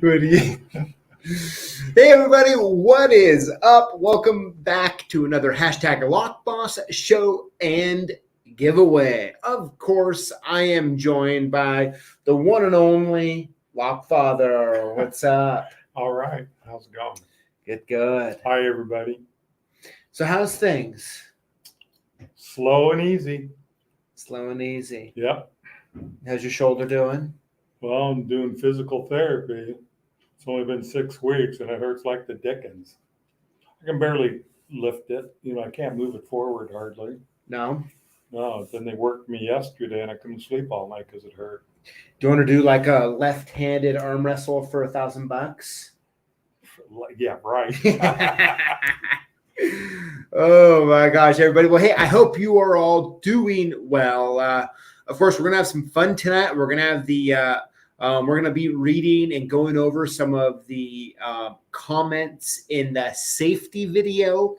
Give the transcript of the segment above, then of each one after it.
Hey everybody, what is up? Welcome back to another hashtag Lockboss show and giveaway. Of course, I am joined by the one and only LockFather. What's up? All right. How's it going? Good. Hi, everybody. So how's things? Slow and easy. Slow and easy. Yep. How's your shoulder doing? Well, I'm doing physical therapy. It's only been 6 weeks and it hurts like the dickens. I can barely lift it. I can't move it forward hardly. No? No. Then they worked me yesterday and I couldn't sleep all night because it hurt. Do you want to do like a left-handed arm wrestle for $1,000? Yeah, right. Oh my gosh, everybody. Well, hey, I hope you are all doing well. Of course, we're going to have some fun tonight. We're going to have we're going to be reading and going over some of the comments in the safety video.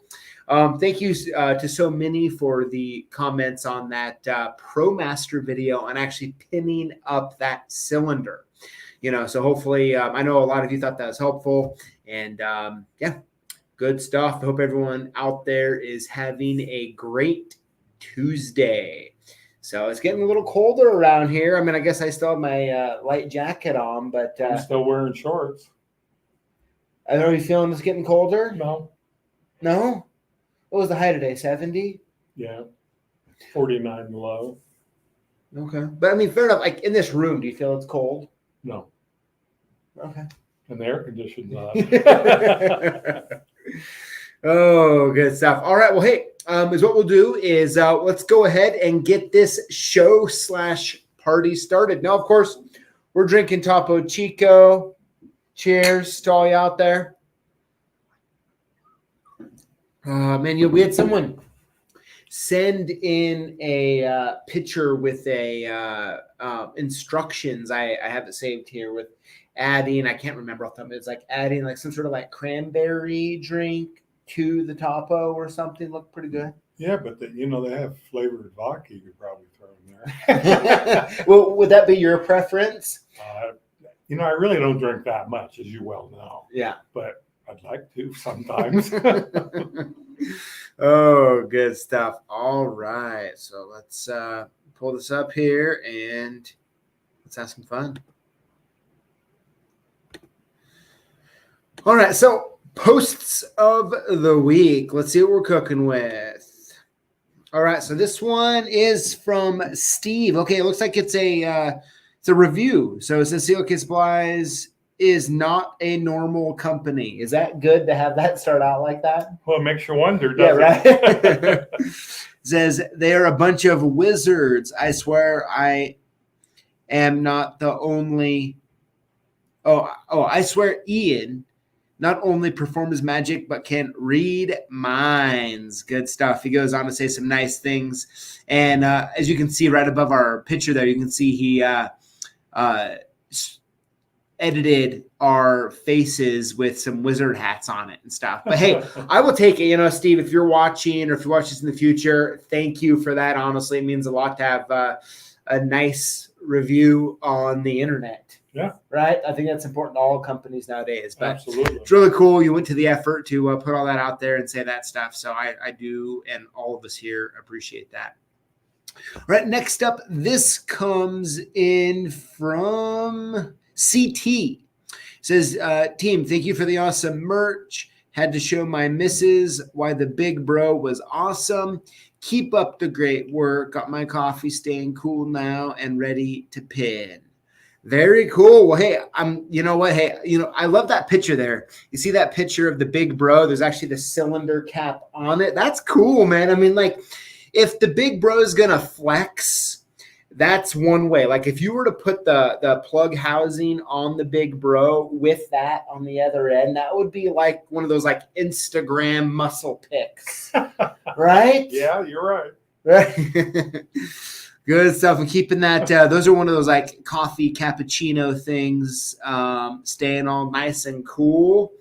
Thank you to so many for the comments on that ProMaster video and actually pinning up that cylinder. So hopefully, I know a lot of you thought that was helpful. And yeah, good stuff. I hope everyone out there is having a great Tuesday. So it's getting a little colder around here. I mean, I guess I still have my light jacket on, but I'm still wearing shorts. I don't know, you feeling it's getting colder? No. No? What was the high today? 70? Yeah. 49 low. Okay. But I mean, fair enough. Like in this room, do you feel it's cold? No. Okay. And the air conditioning's on. Oh, good stuff. All right. Well, hey, is what we'll do is let's go ahead and get this show/party started. Now, of course, we're drinking Topo Chico. Cheers to all you out there. Man, we had someone send in a picture with a instructions. I have it saved here with adding, I can't remember off the top, it's like adding like some sort of like cranberry drink to the Topo or something. Looked pretty good. Yeah, but they have flavored vodka you could probably throw in there. Well, would that be your preference? I really don't drink that much, as you well know. Yeah. But I'd like to sometimes. Oh, good stuff. All right. So let's pull this up here and let's have some fun. All right. So posts of the week. Let's see what we're cooking with. All right. So this one is from Steve. Okay. It looks like it's a review. So it says CLKsupplies is not a normal company. Is that good to have that start out like that? Well, it makes you wonder, doesn't it? Says they are a bunch of wizards. I swear I am not the only. I swear Ian not only performs magic, but can read minds. Good stuff. He goes on to say some nice things. And as you can see right above our picture there, you can see he edited our faces with some wizard hats on it and stuff. But hey, I will take it. Steve, if you're watching or if you watch this in the future, thank you for that. Honestly, it means a lot to have a nice review on the internet. Yeah. Right? I think that's important to all companies nowadays. But absolutely. It's really cool. You went to the effort to put all that out there and say that stuff. So I do, and all of us here appreciate that. All right, next up, this comes in from CT. It says, team, thank you for the awesome merch. Had to show my missus why the big bro was awesome. Keep up the great work. Got my coffee staying cool now and ready to pin. Very cool. Well, hey, you know what? Hey, I love that picture there. You see that picture of the big bro? There's actually the cylinder cap on it. That's cool, man. I mean, like, if the big bro is going to flex, that's one way. Like if you were to put the plug housing on the big bro with that on the other end, that would be like one of those like Instagram muscle pics, right? Yeah, you're right. Right. Good stuff. And keeping that, those are one of those like coffee cappuccino things, staying all nice and cool.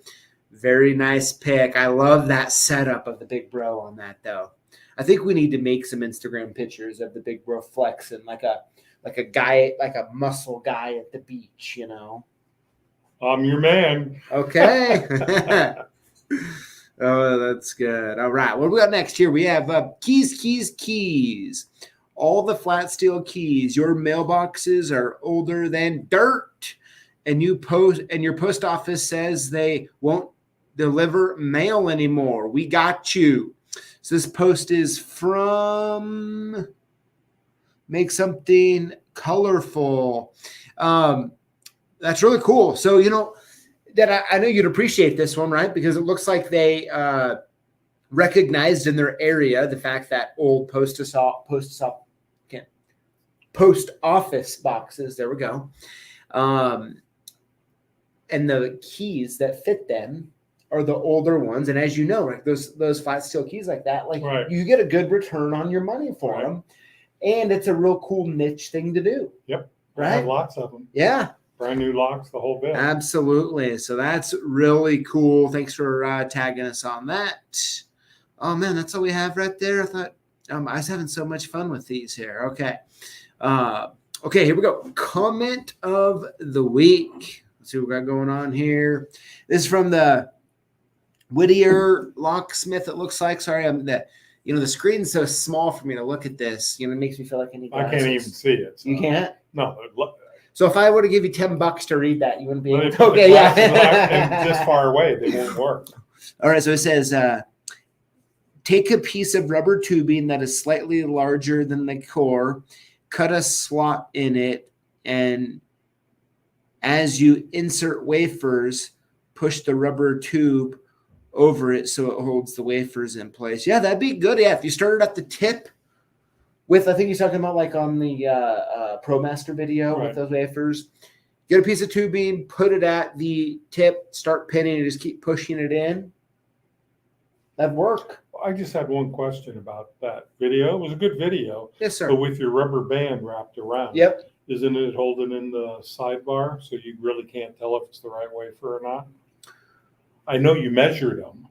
Very nice pick. I love that setup of the big bro on that though. I think we need to make some Instagram pictures of the big bro flexing like a guy, like a muscle guy at the beach, I'm your man. Okay. Oh, that's good. All right. What do we got next here? We have keys. All the flat steel keys. Your mailboxes are older than dirt, and your post office says they won't deliver mail anymore. We got you. So this post is from Make Something Colorful. That's really cool. So, that I know you'd appreciate this one, right? Because it looks like they recognized in their area the fact that old post office boxes, there we go, and the keys that fit them are the older ones. And as you know, like those flat steel keys like that, like Right. you get a good return on your money for them, and it's a real cool niche thing to do. Yep. Right. I have lots of them. Yeah. Brand new locks, the whole bit. Absolutely. So that's really cool. Thanks for tagging us on that. Oh man, that's all we have right there. I thought I was having so much fun with these here. Okay. Okay, here we go. Comment of the week. Let's see what we got going on here. This is from the Whittier Locksmith, it looks like. Sorry, the screen's so small for me to look at this. It makes me feel like I need glasses. I can't even see it. So. You can't? No. So if I were to give you $10 to read that, you wouldn't be able to. Okay, yeah. And this far away, they won't work. All right, so it says, take a piece of rubber tubing that is slightly larger than the core, cut a slot in it, and as you insert wafers, push the rubber tube over it so it holds the wafers in place. Yeah, that'd be good. Yeah, if you started at the tip with, I think you're talking about like on the ProMaster video with those wafers. Get a piece of tubing, put it at the tip, start pinning, and just keep pushing it in. That'd work. I just had one question about that video. It was a good video. Yes, sir. But with your rubber band wrapped around. Yep. Isn't it holding in the sidebar so you really can't tell if it's the right wafer or not? I know you measured them.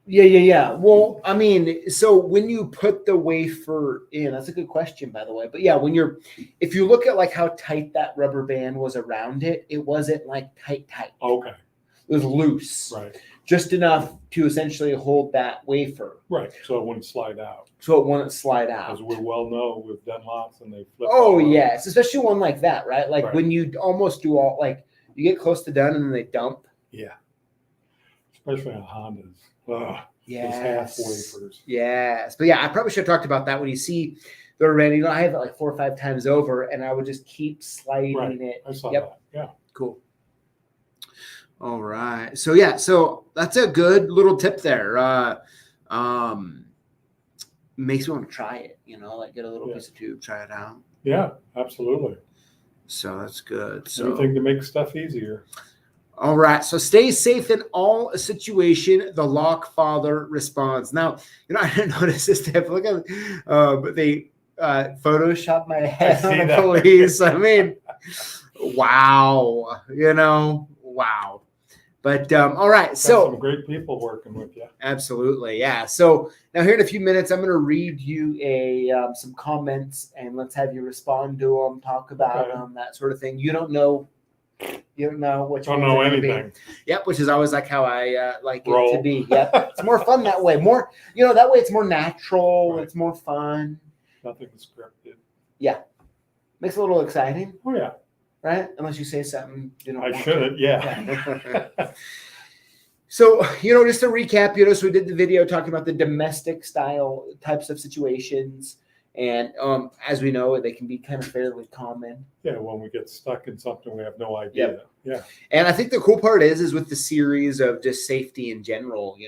Yeah. Well, I mean, so when you put the wafer in, that's a good question, by the way. But yeah, if you look at like how tight that rubber band was around it, it wasn't like tight. Okay. It was loose. Right. Just enough to essentially hold that wafer. Right. So it wouldn't slide out. As we well know, we've done lots and they flip. Oh, yes. Especially one like that, right? Like when you almost do all, like you get close to done and then they dump. Yeah. Especially on Hondas. Yes. Those half wafers. Yes. But yeah, I probably should have talked about that when you see the ready. I have it like 4 or 5 times over and I would just keep sliding it. I saw that. Yeah. Cool. All right. So yeah, that's a good little tip there. Makes me want to try it, like get a little piece of tube, try it out. Yeah, absolutely. So that's good. So anything to make stuff easier. All right. So stay safe in all situation. The LockFather responds. Now, I didn't notice this tip. Look at but they Photoshop my head on the police. I mean, wow. Wow. But all right, so some great people working with you. Absolutely, yeah. So now here in a few minutes, I'm going to read you some comments, and let's have you respond to them, talk about them, that sort of thing. You don't know what you don't know anything. Yep, which is always like how I like it to be. Yep, it's more fun that way. More, that way it's more natural. Right. It's more fun. Nothing scripted. Yeah, makes it a little exciting. Oh yeah. Right? Unless you say something I shouldn't, yeah. So, just to recap, so we did the video talking about the domestic style types of situations. And as we know, they can be kind of fairly common. Yeah, when we get stuck in something, we have no idea. Yep. Yeah. And I think the cool part is with the series of just safety in general,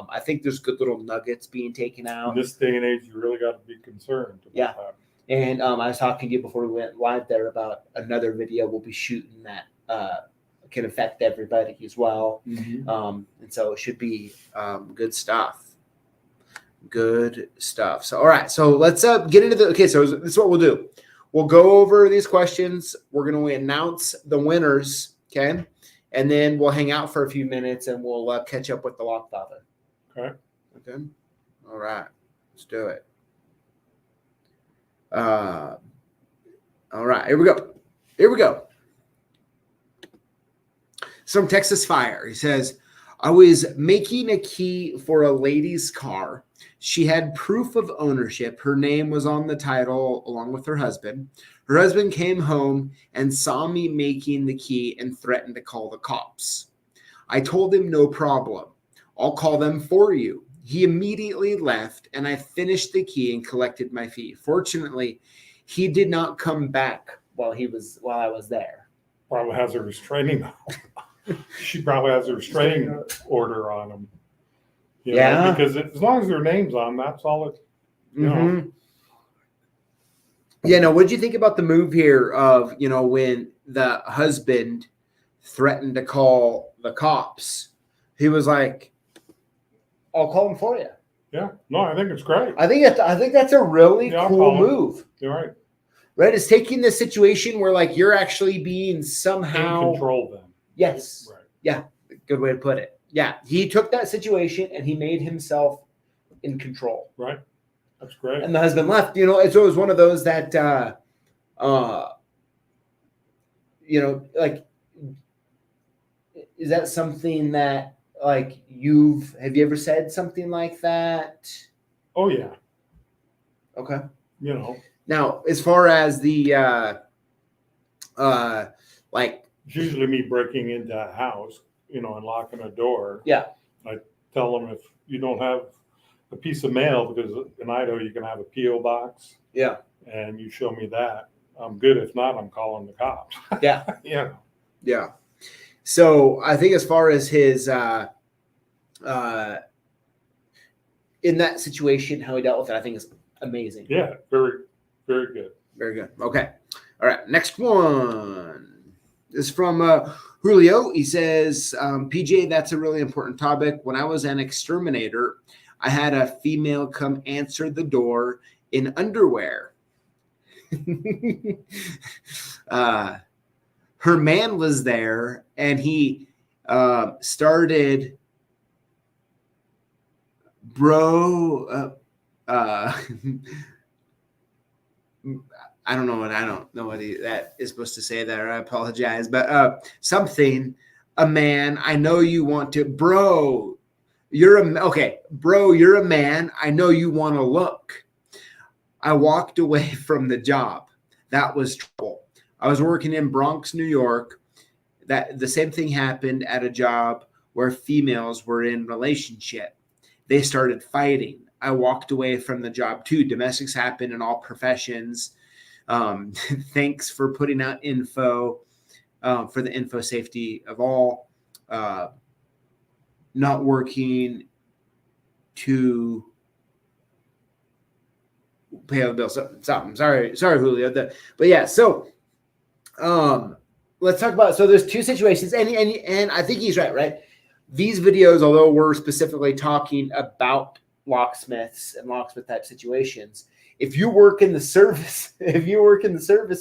I think there's good little nuggets being taken out. In this day and age, you really got to be concerned about that. And I was talking to you before we went live there about another video we'll be shooting that can affect everybody as well. Mm-hmm. And so it should be good stuff. Good stuff. So, all right. So let's get into so this is what we'll do. We'll go over these questions. We're going to announce the winners. Okay. And then we'll hang out for a few minutes and we'll catch up with the LockFather. Okay. All right. Let's do it. All right, here we go. From Texas Fire. He says, I was making a key for a lady's car. She had proof of ownership. Her name was on the title along with her husband. Her husband came home and saw me making the key and threatened to call the cops. I told him no problem. I'll call them for you. He immediately left and I finished the key and collected my fee. Fortunately, he did not come back while I was there. Probably has a restraining. She probably has a restraining order on him. You know, because as long as their name's on, that's all it. You know. Yeah. No. What did you think about the move here of when the husband threatened to call the cops? He was like, "I'll call them for you." Yeah. No, I think it's great. I think that's a really cool move. You're right. Right, it's taking the situation where like you're actually being somehow control them. Yes. Right. Yeah. Good way to put it. Yeah. He took that situation and he made himself in control. Right. That's great. And the husband left. So it was one of those that, like, is that something that like have you ever said something like that? Oh yeah. Okay. Now, as far as the like, it's usually me breaking into a house, and locking a door. Yeah. I tell them if you don't have a piece of mail, because in Idaho you can have a P.O. box. Yeah. And you show me that, I'm good. If not, I'm calling the cops. Yeah. Yeah. Yeah. So I think as far as his in that situation, how he dealt with it, I think is amazing. Yeah. Very, very good. Very good. Okay. All right. Next one is from Julio. He says, PJ, that's a really important topic. When I was an exterminator, I had a female come answer the door in underwear. Her man was there and he started, I don't know what that is supposed to say there. I apologize, but something. A man. I know you want to, bro. You're a man. I know you want to look. I walked away from the job. That was trouble. I was working in Bronx, New York. That the same thing happened at a job where females were in relationship. They started fighting. I walked away from the job too. Domestics happen in all professions. Thanks for putting out info for the info safety of all. Not working to pay the bill. Something. Sorry, Julio. But yeah, so let's talk about. So there's two situations, and I think he's right. These videos, although we're specifically talking about locksmiths and locksmith type situations, if you work in the service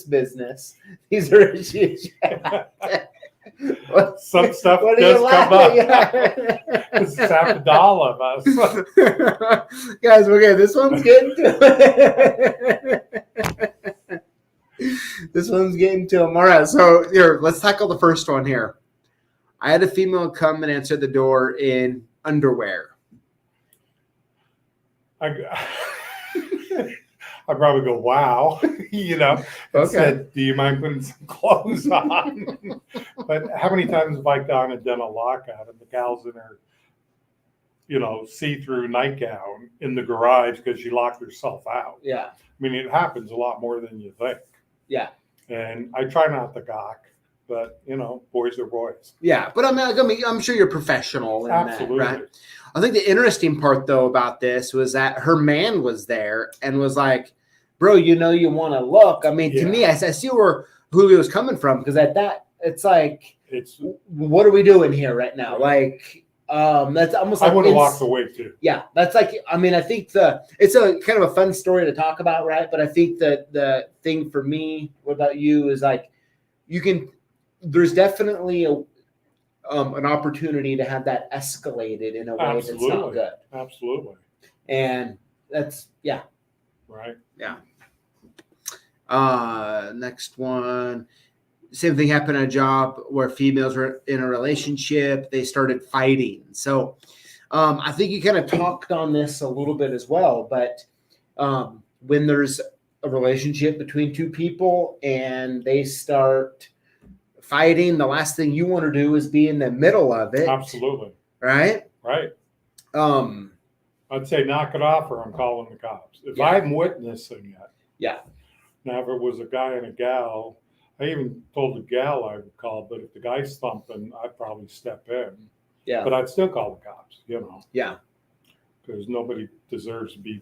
business, these are issues. Some stuff does come up. It's happened to all of us. Guys, okay, this one's getting to this one's getting to them. All right, so here, let's tackle the first one here. I had a female come and answer the door in underwear. I probably go, wow, Okay. Said, do you mind putting some clothes on? But how many times have I gone and done a lockout and the gal's in her, see-through nightgown in the garage because she locked herself out? Yeah. I mean, it happens a lot more than you think. Yeah. And I try not to gawk, but, boys are boys. Yeah, but I'm sure you're professional in Absolutely. that, right? I think the interesting part, though, about this was that her man was there and was like, bro, you want to look. I mean, to me, I see where Julio was coming from, because at that, it's like, what are we doing here right now? Right. Like, that's almost like... I would have walked away, too. Yeah, that's like, I mean, I think it's a kind of a fun story to talk about, right? But I think that the thing for me, what about you, is like, there's definitely an opportunity to have that escalated in a way that's not good. Absolutely. And that's, yeah. Right. Yeah. Next one. same thing happened at a job where females were in a relationship. They started fighting. So I think you kind of talked on this a little bit as well. But when there's a relationship between two people and they start fighting, the last thing you want to do is be in the middle of it. Absolutely. Right? Right. I'd say knock it off or I'm calling the cops. If I'm witnessing it. Yeah. Now, if it was a guy and a gal, I even told the gal I would call, but if the guy's thumping, I'd probably step in. Yeah. But I'd still call the cops, you know. Yeah. Because nobody deserves to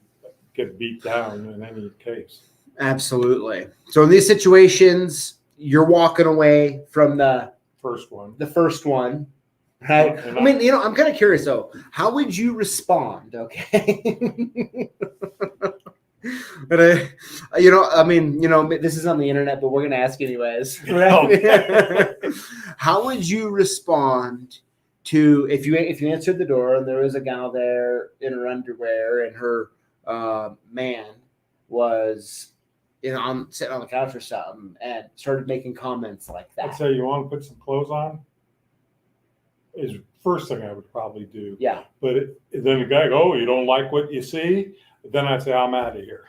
get beat down in any case. Absolutely. So in these situations, you're walking away from the first one. Right. I mean, you know, I'm kind of curious though. How would you respond? Okay. But this is on the internet, but we're going to ask anyways. Right? How would you respond to if you answered the door and there was a gal there in her underwear and her man was, sitting on the couch or something and started making comments like that? I'd say, you want to put some clothes on? Is first thing I would probably do. Yeah. But then the guy go, oh, you don't like what you see? Then I'd say, I'm out of here.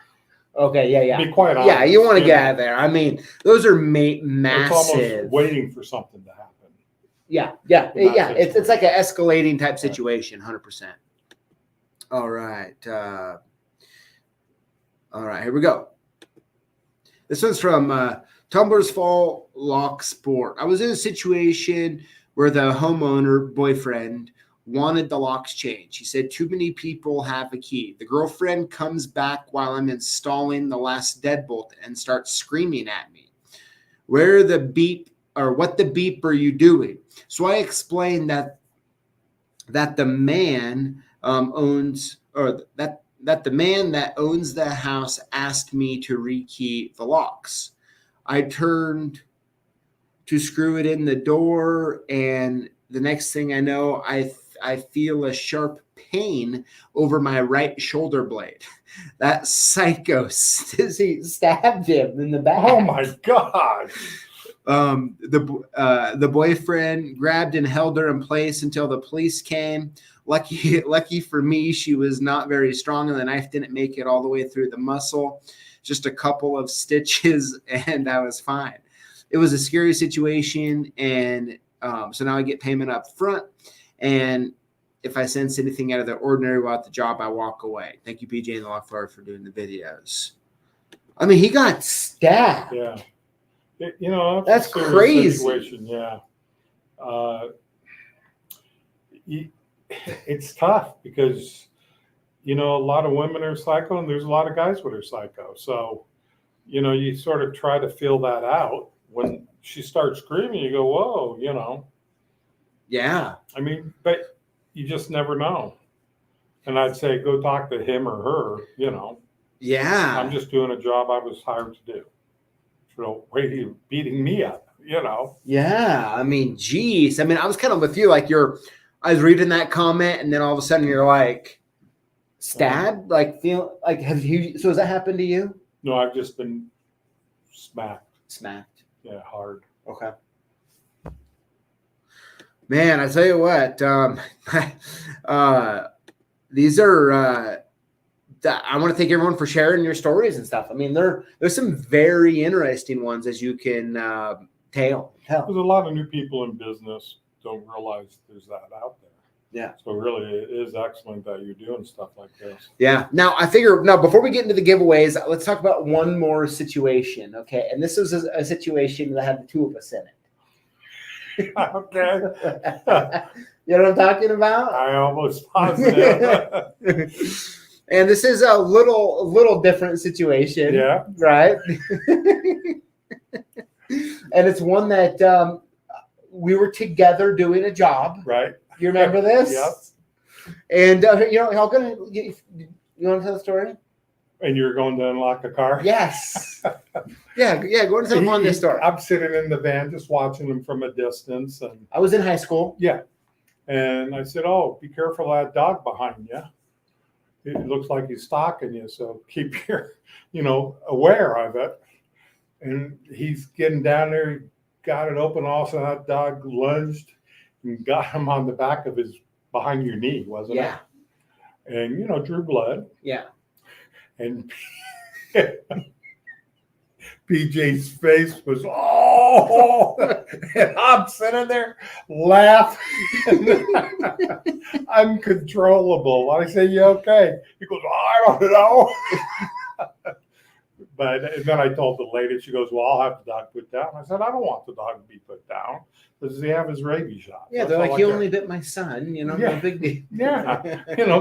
Okay, yeah. Be quite honest. Yeah, you want to get out of there. I mean, those are massive. It's almost waiting for something to happen. Yeah. It's like an escalating type situation, 100%. All right. Here we go. This one's from Tumbler's Fall Lock Sport. I was in a situation where the homeowner boyfriend wanted the locks changed. He said too many people have a key. The girlfriend comes back while I'm installing the last deadbolt and starts screaming at me. What the beep are you doing? So I explained that the man that the man that owns the house asked me to rekey the locks. I turned to screw it in the door, and the next thing I know, I feel a sharp pain over my right shoulder blade. That psycho stabbed him in the back. Oh my God. The boyfriend grabbed and held her in place until the police came. Lucky for me, she was not very strong and the knife didn't make it all the way through the muscle. Just a couple of stitches and I was fine. It was a scary situation, and so now I get payment up front. And if I sense anything out of the ordinary while at the job, I walk away. Thank you, PJ The LockFather, for doing the videos. I mean, he got stabbed. Yeah. That's crazy. Situation. Yeah. It's tough because, a lot of women are psycho and there's a lot of guys that are psycho. So, you sort of try to feel that out. When she starts screaming, you go, whoa, Yeah. I mean, but you just never know. And I'd say, go talk to him or her, Yeah. I'm just doing a job I was hired to do. So, why are you beating me up, Yeah. I mean, geez. I mean, I was kind of with you. Like I was reading that comment and then all of a sudden you're like stabbed, so has that happened to you? No, I've just been smacked. Yeah, hard. Okay. Man, I tell you what, these are, I want to thank everyone for sharing your stories and stuff. I mean, there's some very interesting ones as you can tell. There's a lot of new people in business don't realize there's that out there. Yeah. So really, it is excellent that you're doing stuff like this. Yeah. Now, before we get into the giveaways, let's talk about one more situation. Okay. And this was a situation that had the two of us in it. Okay. You know what I'm talking about? I almost positive. And this is a little different situation. Yeah. Right. And it's one that we were together doing a job. Right. You remember this? Yes. And you want to tell the story? And you were going to unlock a car? Yes. Yeah. Go and tell this story. I'm sitting in the van just watching him from a distance, and I was in high school. Yeah. And I said, "Oh, be careful of that dog behind you. It looks like he's stalking you, so keep your, aware of it." And he's getting down there, got it open. Also, that dog lunged and got him on the back of his behind your knee, wasn't Yeah. it? And drew blood. Yeah. And PJ's face was and I'm sitting there laughing, uncontrollable. I say, "You okay?" He goes, "I don't know." And then I told the lady, she goes, "Well, I'll have the dog put down." I said, "I don't want the dog to be put down. Does he have his rabies shot?" Yeah, they're like, "He only bit my son, Yeah. no big deal." Yeah,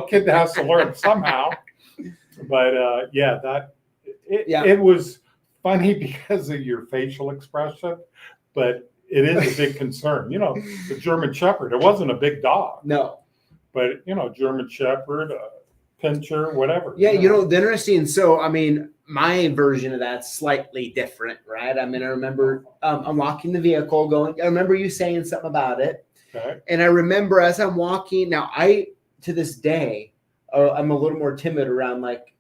kid has to learn somehow. But it was funny because of your facial expression, but it is a big concern. The German Shepherd, it wasn't a big dog. No. But, German Shepherd, pincher, whatever. Yeah, the interesting, so, I mean, my version of that's slightly different, right? I mean, I remember unlocking the vehicle going, I remember you saying something about it. Okay. And I remember as I'm walking, now to this day, I'm a little more timid around like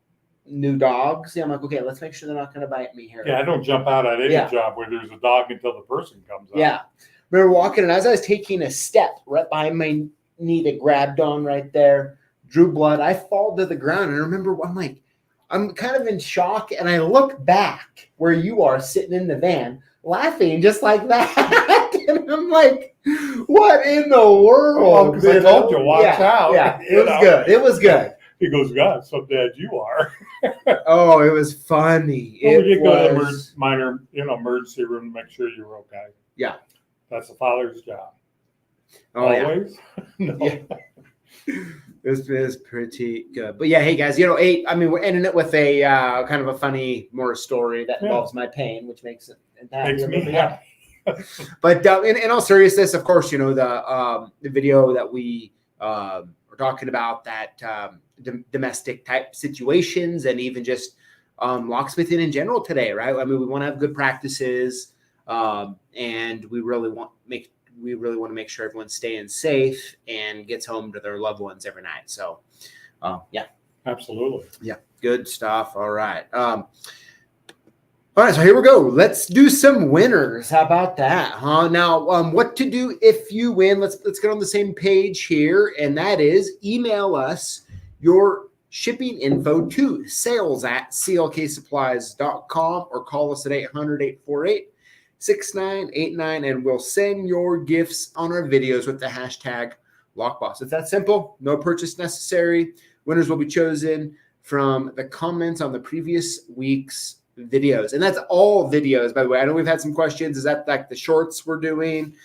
new dogs. I'm like, okay, let's make sure they're not going to bite me here. Yeah, I don't jump out at any job where there's a dog until the person comes out. Yeah. Remember walking, and as I was taking a step right behind my knee that grabbed on right there, drew blood, I fall to the ground. And I remember I'm kind of in shock, and I look back where you are sitting in the van laughing just like that. And I'm like, what in the world? Because I told you, watch out. Yeah, it was good. It was good. He goes, "God, so bad you are." Oh, it was funny. Well, we did go to the minor, emergency room to make sure you were okay. Yeah. That's the father's job. Oh, always? Yeah. No. Yeah. It was pretty good. But yeah, hey guys, we're ending it with a kind of a funny more story that involves my pain, which makes me happy. But in all seriousness, of course, the video that we were talking about, that domestic type situations, and even just locksmithing in general today, right? I mean, we want to have good practices, and we really want to make sure everyone's staying safe and gets home to their loved ones every night. So, yeah, absolutely, yeah, good stuff. All right. All right, so here we go. Let's do some winners. How about that, huh? Now, what to do if you win? Let's get on the same page here, and that is email us your shipping info to sales@CLKsupplies.com or call us at 800-848-6989, and we'll send your gifts on our videos with the hashtag Lockboss. It's that simple. No purchase necessary. Winners will be chosen from the comments on the previous week's videos, and that's all videos, by the way. I know we've had some questions. Is that like the shorts we're doing?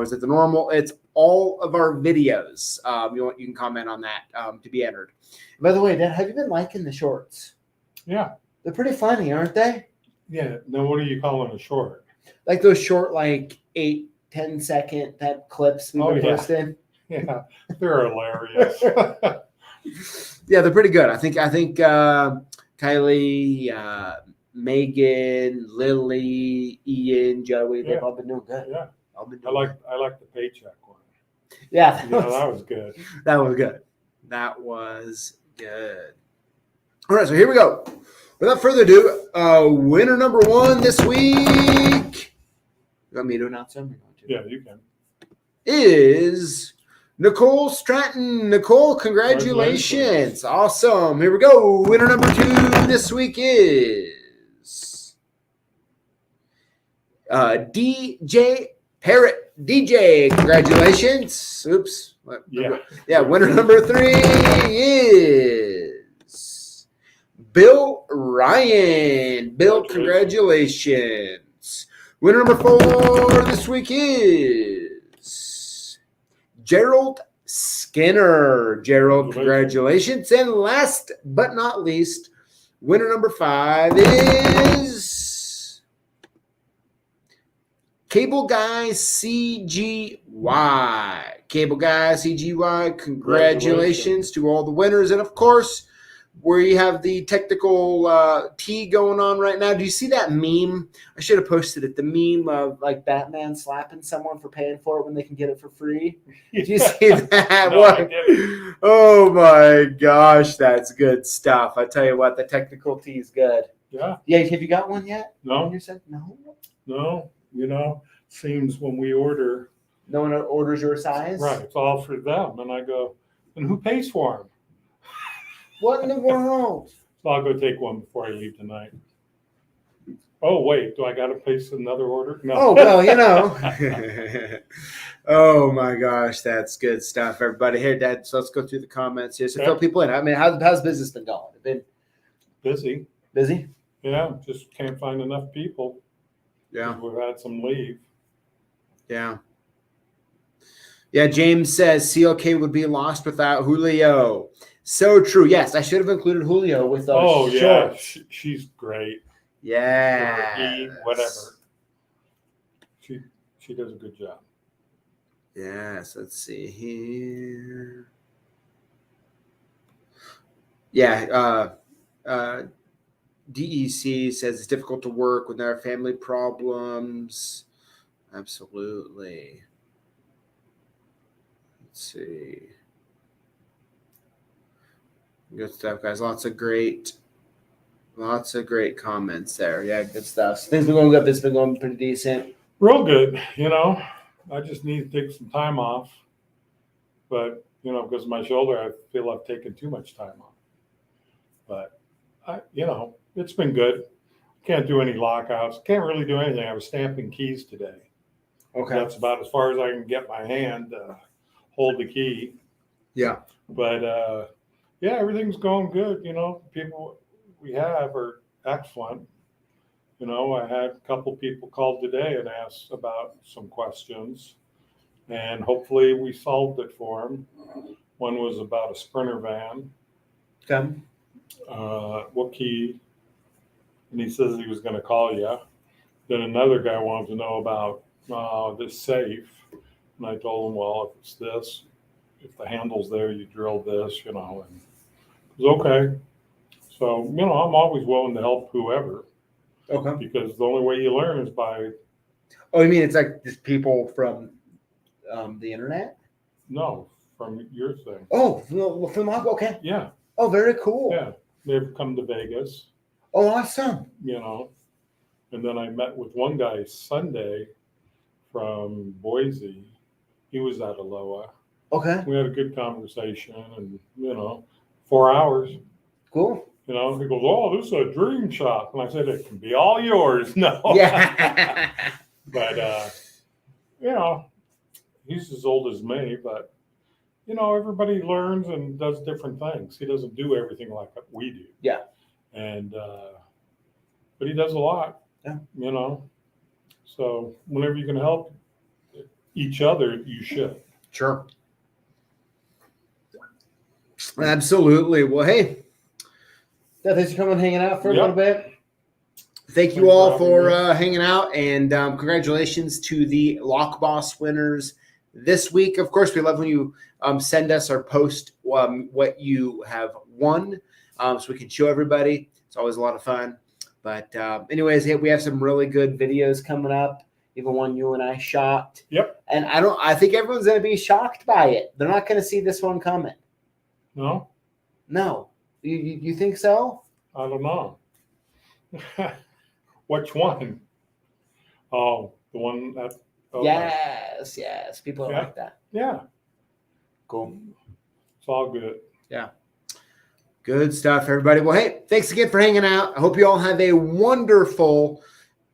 Is it the normal? It's all of our videos. You can comment on that to be entered. And by the way, Dad, have you been liking the shorts? Yeah, they're pretty funny, aren't they? Yeah. Now, what are you calling a short? Like those short, like 8-10 second type clips we've been posting. Yeah, they're hilarious. Yeah, they're pretty good. I think Kylie, Megan, Lily, Ian, Joey, they've all been doing good. Yeah. I like the paycheck one. Yeah. That was good. That was good. That was good. All right, so here we go. Without further ado, winner number one this week. You want me to announce him? Yeah, you can. Is Nicole Stratton. Nicole, congratulations. Awesome. Here we go. Winner number two this week is DJ Parrott. DJ, congratulations. Oops. Yeah, winner number three is Bill Ryan. Bill, congratulations. Winner number four this week is Gerald Skinner. Gerald, congratulations. And last but not least, winner number five is Cable Guy CGY. Cable Guy CGY, congratulations to all the winners. And of course, where you have the technical tea going on right now. Do you see that meme? I should have posted it. The meme of like Batman slapping someone for paying for it when they can get it for free. Did you see that? No, I didn't. Oh my gosh, that's good stuff. I tell you what, the technical tea is good. Yeah. Yeah. Have you got one yet? No. You said no. No. seems when we order, No one orders your size? right, it's all for them. And I go, and who pays for them? What in the world? So I'll go take one before I leave tonight. Oh, wait, do I got to place another order? No. Oh, well, you know. Oh, my gosh. That's good stuff, everybody. Here, Dad, so let's go through the comments here. So Okay. fill people in. I mean, how's business been going? Been Busy. busy? Yeah, just can't find enough people. Yeah. We've had some leave. Yeah. Yeah, James says CLK would be lost without Julio. So true. Yes, I should have included Julio with those Oh, yeah, shorts. she's great. Yeah. Or he, whatever. She does a good job. Yes, let's see here. Yeah, DEC says it's difficult to work when there are family problems. Absolutely. Let's see. Good stuff, guys. Lots of great comments there. Yeah, good stuff. So things been going good. It's been going pretty decent. Real good, you know. I just need to take some time off. But, you know, because of my shoulder, I feel I've taken too much time off. But, you know, it's been good. Can't do any lockouts. Can't really do anything. I was stamping keys today. Okay. That's about as far as I can get my hand to hold the key. Yeah. But, yeah, everything's going good. You know, people we have are excellent. You know, I had a couple people call today and asked about some questions, and hopefully we solved it for them. One was about a Sprinter van. Okay. What key? And he says he was going to call you. Then another guy wanted to know about this safe. And I told him, well, if it's this, if the handle's there, you drill this, you know. And it was okay. So, you know, I'm always willing to help whoever. Okay. Because the only way you learn is by, Oh, you mean it's like just people from the internet? no, from your thing. Oh, from okay. Yeah. Oh, very cool. Yeah. They've come to Vegas, Oh, awesome. you know. And then I met with one guy Sunday from Boise. He was at Aloha. Okay. We had a good conversation and, you know, 4 hours. Cool. You know, he goes, oh, this is a dream shop. And I said, it can be all yours. No. Yeah. But, you know, he's as old as me, but, you know, everybody learns and does different things. He doesn't do everything like we do. Yeah. And, but he does a lot. Yeah. You know, so whenever you can help each other, you should. Sure. Absolutely. Well, hey, thanks for coming and hanging out for a little bit. Thank you all for hanging out, and congratulations to the Lockboss winners this week. Of course, we love when you send us or post what you have won, so we can show everybody. It's always a lot of fun. But anyways, we have some really good videos coming up. Even one you and I shot. Yep. And I think everyone's going to be shocked by it. They're not going to see this one coming. No? No. You think so? I don't know. Which one? Oh, the one that. Okay. Yes. People like that. Yeah. Cool. It's all good. Yeah. Good stuff, everybody. Well, hey, thanks again for hanging out. I hope you all have a wonderful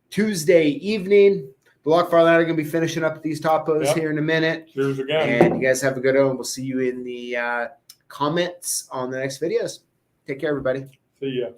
Tuesday evening. The LockFather are going to be finishing up these topos here in a minute. Cheers again. And you guys have a good one. We'll see you in the comments on the next videos. Take care, everybody. See ya.